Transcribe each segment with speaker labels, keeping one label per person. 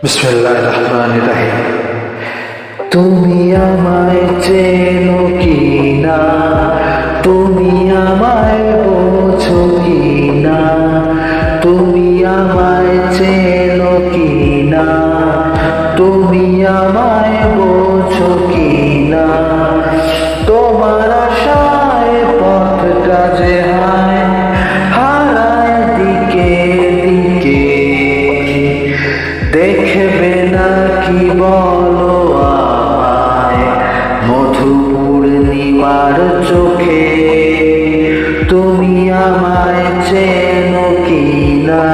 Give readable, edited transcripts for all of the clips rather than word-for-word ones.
Speaker 1: বিসমিল্লাহির রহমানির রহিম।
Speaker 2: তুমি আমায় চেনো কি না, তুমি আমায় বোঝো কি না, তুমি আমায় চেনো কি না, তুমি আমায় বোঝো কি না। তোমার আশায় পথটা যে হারায় দিকে দিকে, দেখবে না কি বলো আমায় মধু পূর্ণিমার চোখে। তুমি আমায় চেনো কি না,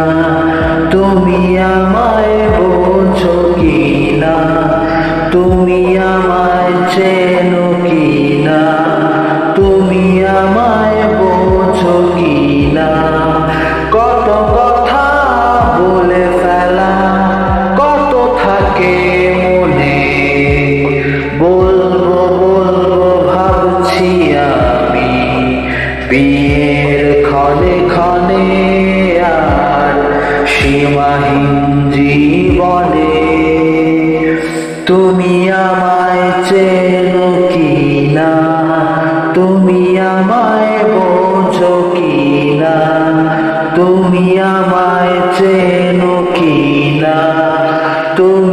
Speaker 2: তুমি আমায় বোঝো কি না, তুমি আমায় চেনো কি না, তুমি আমায় বোঝো কি না। কত কথা বলে ফেলা, কত থাকে মনে, বলবো বলবো ভাবছি আমি বিয়ের ক্ষণে ক্ষণে আর সীমাহীন জীবনে। তুমি আমায় চেনো কি না, তুমি আমায় বোঝো কি না, তুমি আমায় চেনো কি না, তুমি